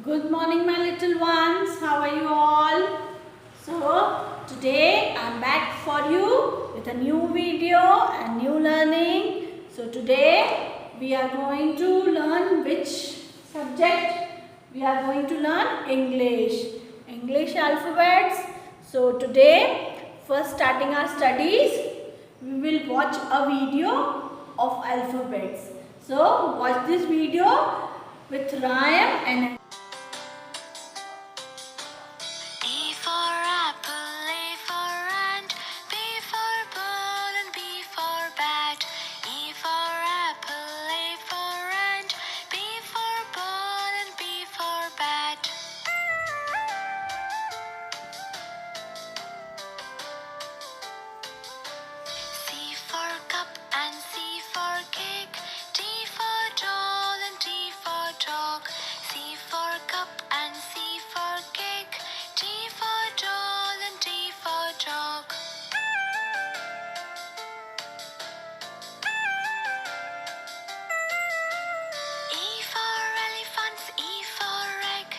Good morning, my little ones. How are you all? So, today I'm back for you with a new video and new learning. So, today we are going to learn which subject? We are going to learn English alphabets. So, today, first starting our studies, we will watch a video of alphabets. So, watch this video with rhyme and A for apple, A for ant, B for ball and B for bat. E for apple, A for ant, B for ball and B for bat. C for cup and C for cake, D for doll and D for dog. C for cup and C for cake, D for doll and D for dog. E for elephant, E for egg,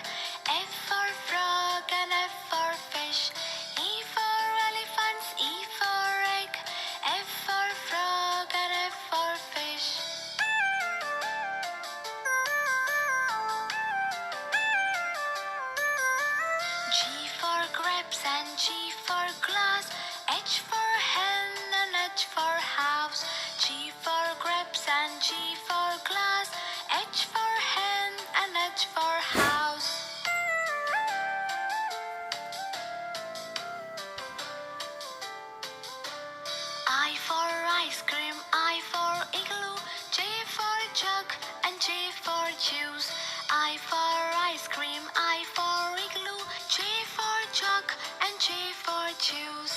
F for frog and F for fish. E for elephant, E for egg, F for frog and F for fish. G for grapes and G for glass, H for hen and H for house. G for grapes and G for glass, H for hen and H for house. I for ice cream, I for igloo, J for jug and J for juice. I for ice cream, I for igloo, J for jug and J for juice.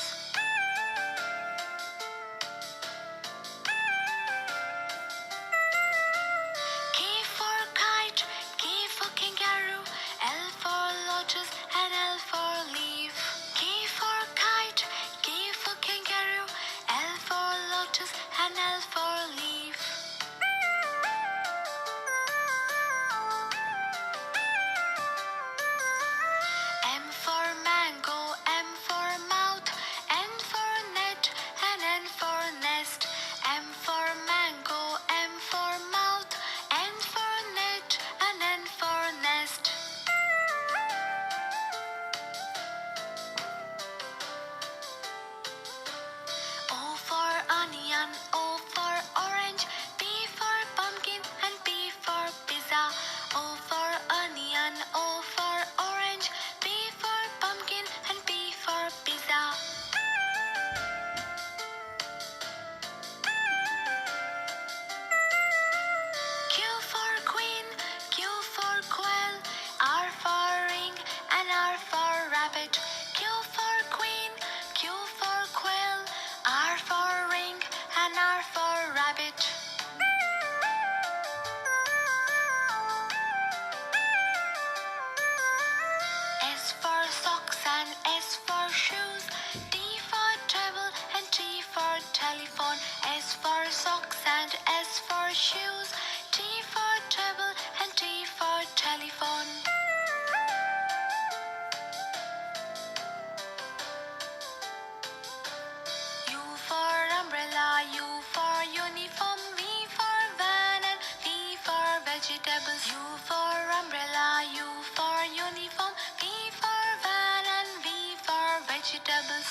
K for kite, K for kangaroo, L for lotus and L for leaf. K for kite, K for kangaroo, L for lotus and L for leaf. M for mango, M for mouth, N for net and N for nest. M for mango, M for mouth, N for net and N for nest. O for onion, O for orange, P for pumpkin and P for pizza. O for onion, O for orange, P for pumpkin and P for pizza. Q for queen, Q for quail, R for ring and R for rabbit. Q for queen, Q for quail, R for ring and R for rabbit. S for socks and S for shoes, T for table and T for telephone. S for socks and S for shoes, T for table and T for telephone. U for umbrella, U for uniform, V for van and V for vegetables. U for umbrella, U for uniform, V for van and V for vegetables.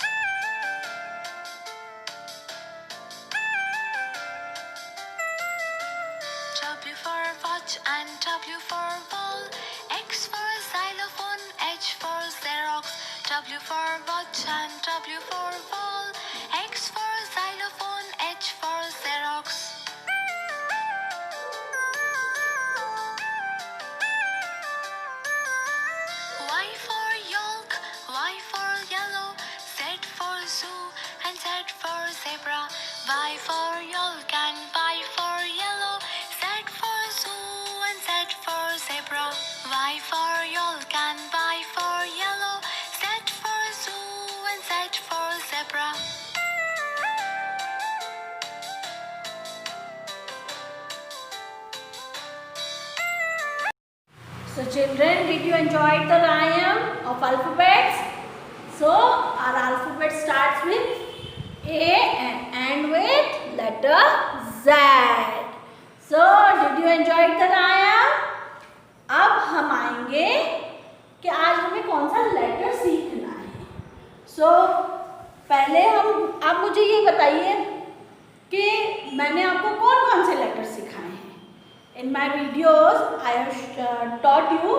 W for watch and W for ball, X for xylophone, H for Xerox. W for watch and W for ball, X for xylophone, H for Xerox. Y for yolk, Y for yellow, Z for zoo and Z for zebra. Y for yolk and Y for yellow, Z for zoo and Z for zebra. Y for yolk and Y for yellow, Z for zoo and Z for zebra. So children, did you enjoy the rhyme of alphabets? So our alphabet starts with A and end with letter Z. So did you enjoy the rhyme? अब हम आएंगे कि आज हमें कौन सा letter सीखना है. So पहले आप मुझे ये बताइए कि मैंने आपको कौन कौन से लेटर सिखाए हैं. In my videos, I have taught you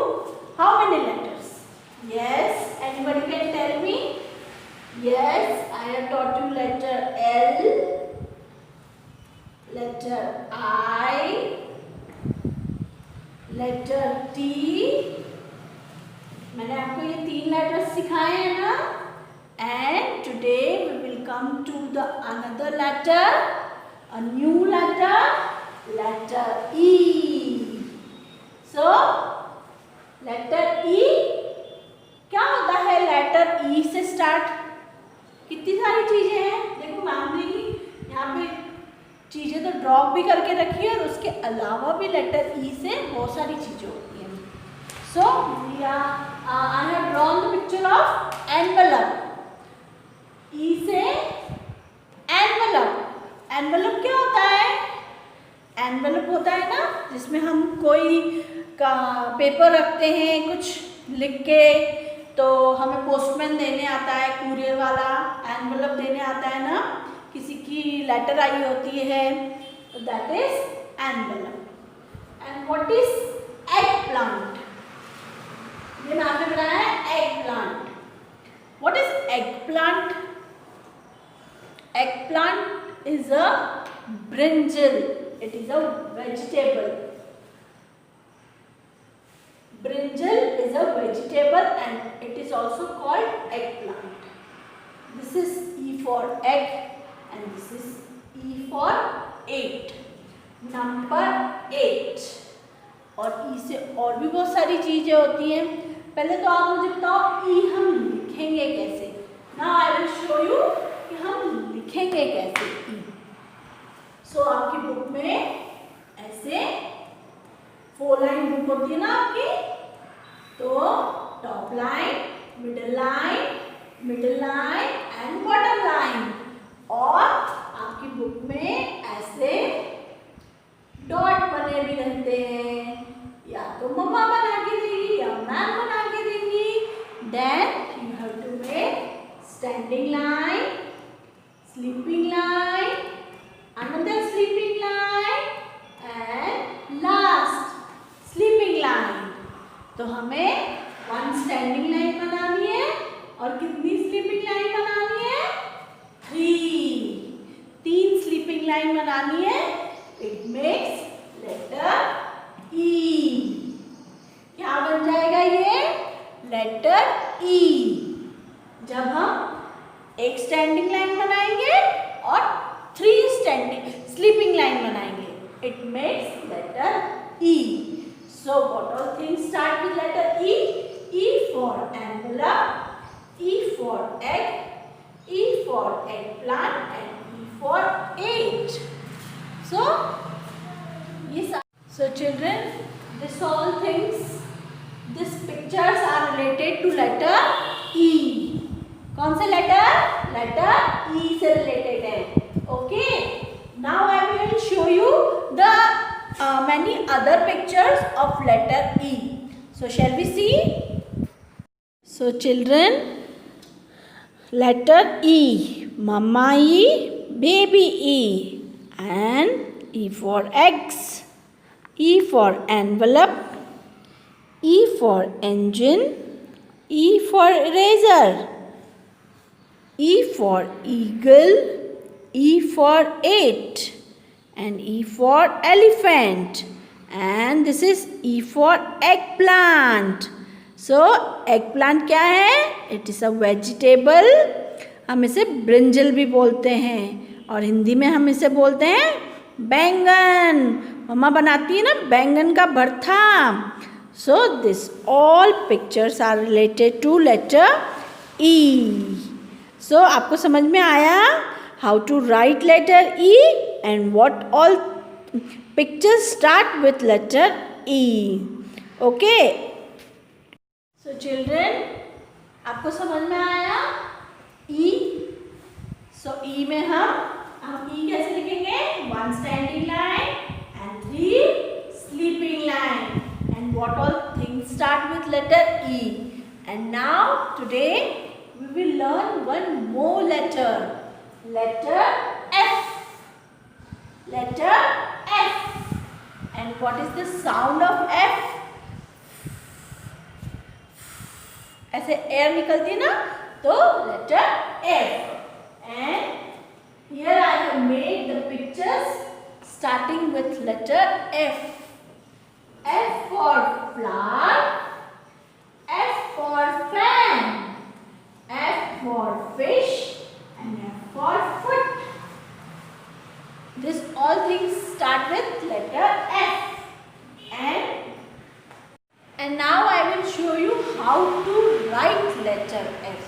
how many letters? Yes, anybody can tell me? Yes, I have taught you letter L, letter I, letter T. मैंने आपको ये 3 letters सिखाए हैं ना? And today we will come to the another letter, a new letter. Letter E. So letter E क्या होता है? Letter E से स्टार्ट कितनी सारी चीजें हैं. देखो मैम ने यहाँ पे चीजें तो ड्रॉ भी करके रखी है और उसके अलावा भी लेटर E से बहुत सारी चीजें होती हैं. So I have drawn the picture of envelope. E से envelope. envelope क्या होता है? एनवेलप होता है ना, जिसमें हम कोई का पेपर रखते हैं कुछ लिख के, तो हमें पोस्टमैन देने आता है, कुरियर वाला एनवेलप देने आता है ना, किसी की लेटर आई होती है, तो that is envelope. And what is egg plant? ये नाम ने बनाया है egg plant. What is egg plant? Egg plant is a brinjal. It is a vegetable. Brinjal is a vegetable and it is also called eggplant. This is E for egg and this is E for 8. Number 8. और E से और भी बहुत सारी चीजें होती हैं. पहले तो आप मुझे बताओ E हम लिखेंगे कैसे. Now I will show you कि हम लिखेंगे कैसे E. So आपकी बुक में ऐसे 4 लाइन बुक होती है ना आपकी, तो top line, middle line and bottom line. और आपकी बुक में ऐसे डॉट बने भी रहते हैं, या तो मम्मा बना के देगी या मैम बना के देंगी. Then you have to make standing line, sleeping line, another sleeping line and last sleeping line. तो हमें 1 standing line बनानी है और कितनी sleeping line बनानी है? 3 sleeping line बनानी है. It makes letter E. क्या बन जाएगा ये? letter E. जब हम एक standing line बनाएंगे और 3 standing sleeping line बनाएंगे, it makes letter E. So what all things start with letter E? E for envelope, E for egg, E for eggplant and E for 8. So children, this all things, these pictures are related to letter E. कौन से letter? Letter E से related है. Okay, now I will show you the many other pictures of letter E. So shall we see? So children, letter E, mama E, baby E, and E for eggs, E for envelope, E for engine, E for eraser, E for eagle, E for 8 and E for elephant, and this is E for eggplant. So eggplant क्या है? It is a vegetable. हम इसे brinjal भी बोलते हैं और हिंदी में हम इसे बोलते हैं बैंगन. मम्मा बनाती है ना बैंगन का भरता. So this all pictures are related to letter E. So आपको समझ में आया how to write letter E and what all pictures start with letter E. Okay, so children, आपको समझ में आया ई? सो ई में हम ई कैसे लिखेंगे? 1 standing line and 3 sleeping line. And what all things start with letter E. And now today we will learn one more letter. Letter F. Letter F. And what is the sound of F? ऐसे air निकलती ना, तो letter F. And here I have made the pictures starting with letter F. F for flower, F for fan, F for fish, and F for foot. This all things start with letter F. And now I will show you how to write letter F.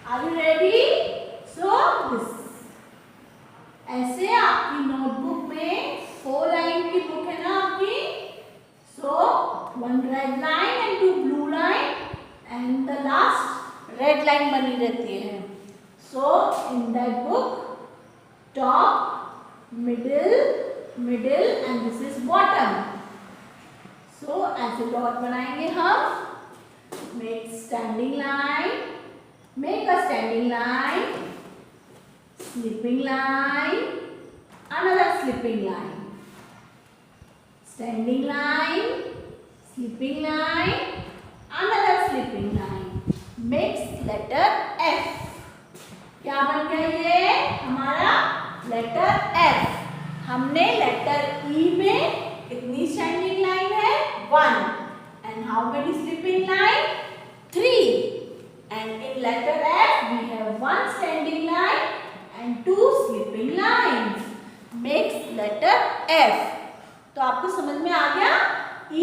Are you ready? So this. ऐसे आपकी notebook में 4 line की book है ना आपकी? So 1 red line and 2 blue line and the last red line बनी रहती है. So in that book, top, middle and this is bottom. So ऐसे डॉट बनाएंगे हम. Make standing line, make a standing line, slipping line, another slipping line. Standing line, slipping line, another slipping line. Makes letter F. क्या बन गया ये? हमारा letter F. हमने letter E में कितनी standing line है? 1. And how many slipping line? 3. And in letter F we have 1 standing line and 2 slipping lines. Makes letter F. तो आपको समझ में आ गया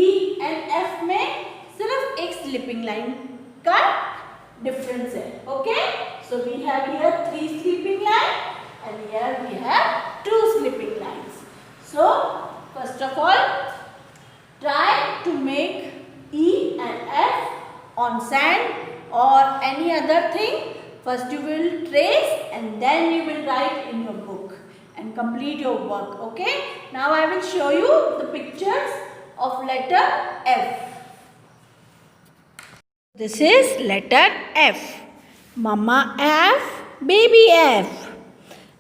E and F में सिर्फ एक स्लीपिंग लाइन का डिफरेंस है. Okay, so we have here 3 sleeping line and here we have 2 sleeping lines. So first of all try to make E and F on sand or any other thing. First you will trace and then you will write in your book and complete your work. Okay, now I will show you the pictures of letter F. This is letter F. Mama F, baby F.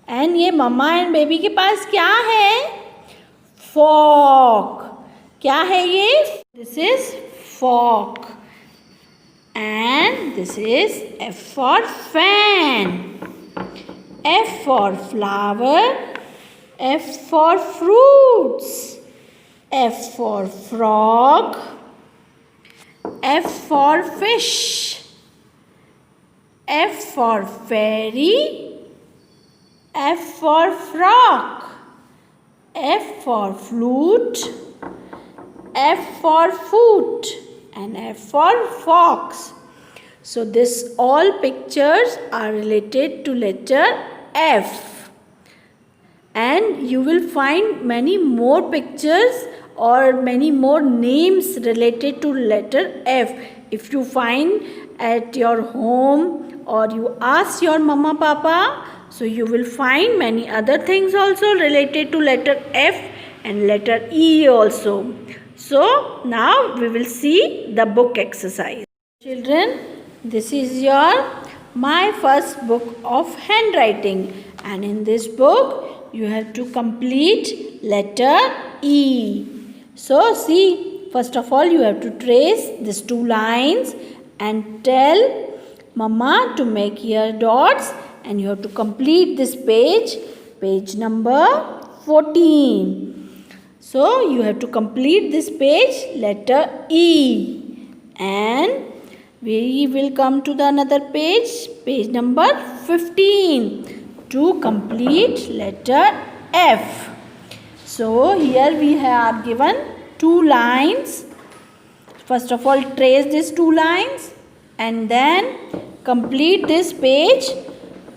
And ये mama and baby के पास क्या है? Fork. क्या है ये? This is fork. And this is F for fan. F for flower, F for fruits, F for frog, F for fish, F for fairy, F for frog, F for flute, F for foot, and F for fox. So this all pictures are related to letter F. And you will find many more pictures or many more names related to letter F. If you find at your home or you ask your mama papa, so you will find many other things also related to letter F and letter E also. So now we will see the book exercise. Children, this is my first book of handwriting, and in this book you have to complete letter E. So see, first of all you have to trace these 2 lines and tell mama to make here dots, and you have to complete this page number 14. So you have to complete this page letter E, and we will come to the another page number 15 to complete letter F. So here we have given 2 lines. First of all trace these 2 lines and then complete this page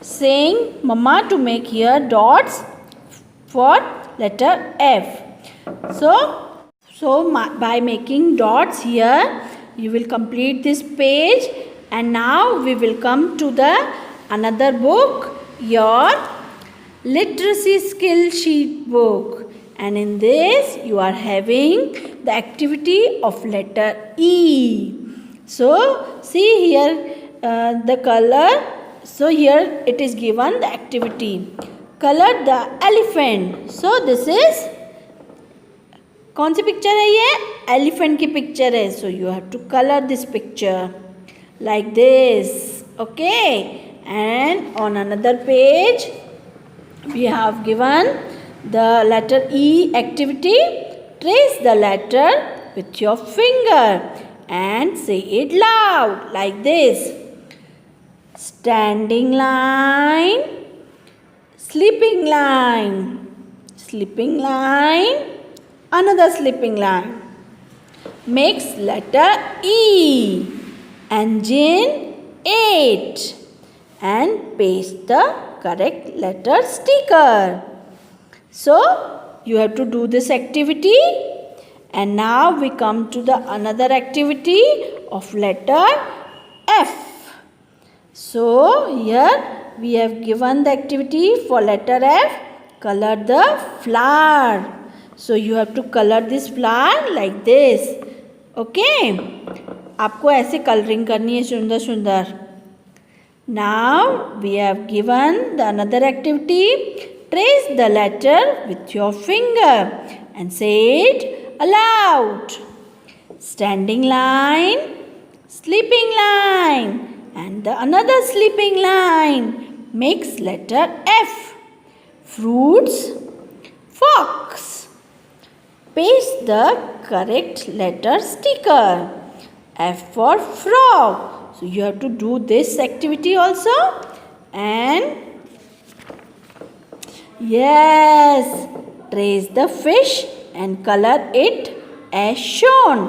saying mama to make here dots for letter F. So So by making dots here, you will complete this page. And now we will come to the another book, your literacy skill sheet book. And in this you are having the activity of letter E. So see here the color. So here it is given the activity. Color the elephant. So this is कौन सी picture है ये? Elephant की picture है. So you have to colour this picture like this. Okay. And on another page we have given the letter E activity. Trace the letter with your finger and say it loud like this. Standing line, sleeping line, sleeping line, another sleeping line. Makes letter E. Engine 8 and paste the correct letter sticker. So you have to do this activity. And now we come to the another activity of letter F. So here we have given the activity for letter F. Color the flower. So you have to color this flower like this. Okay. आपको ऐसे colouring करनी है सुंदर सुंदर. Now we have given the another activity. Trace the letter with your finger and say it aloud. Standing line, sleeping line, and the another sleeping line makes letter F. Fruits, fox. Paste the correct letter sticker. F for frog. So you have to do this activity also. And yes, trace the fish and color it as shown.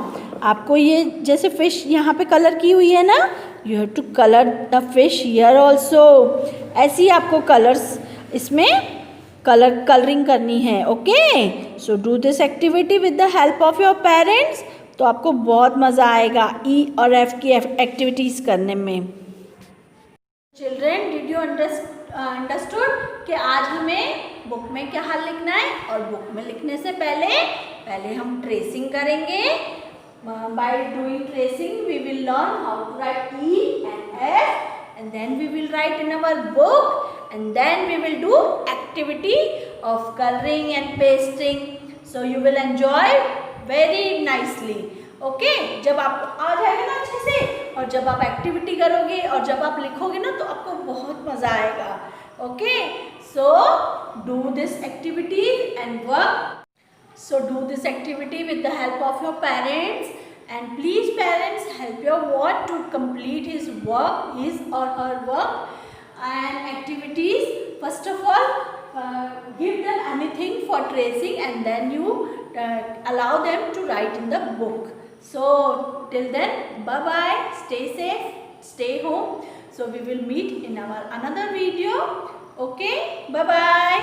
आपको ये जैसे fish यहाँ पे colour की हुई है ना, you have to color the fish here also. ऐसी आपको कलर्स इसमें कलरिंग करनी है. Okay. So do this activity with the help of your parents. तो आपको बहुत मज़ा आएगा ई और एफ की एक्टिविटीज़ करने में. चिल्ड्रेन, डिड यू अंडरस्टूड कि आज हमें बुक में क्या हाल लिखना है. और बुक में लिखने से पहले हम ट्रेसिंग करेंगे. By doing tracing we will learn how to write E and F and then we will write in our book and then we will do activity of colouring and pasting. So you will enjoy very nicely. Okay. जब आपको आ जाएगा ना अच्छे से, और जब आप activity करोगे और जब आप लिखोगे ना, तो आपको बहुत मज़ा आएगा. Okay. So do this activity and work. So do this activity with the help of your parents, and please parents help your ward to complete his or her work and activities. First of all, give them anything for tracing, and then you allow them to write in the book. So till then, bye bye, stay safe, stay home. So we will meet in our another video. Okay, bye bye.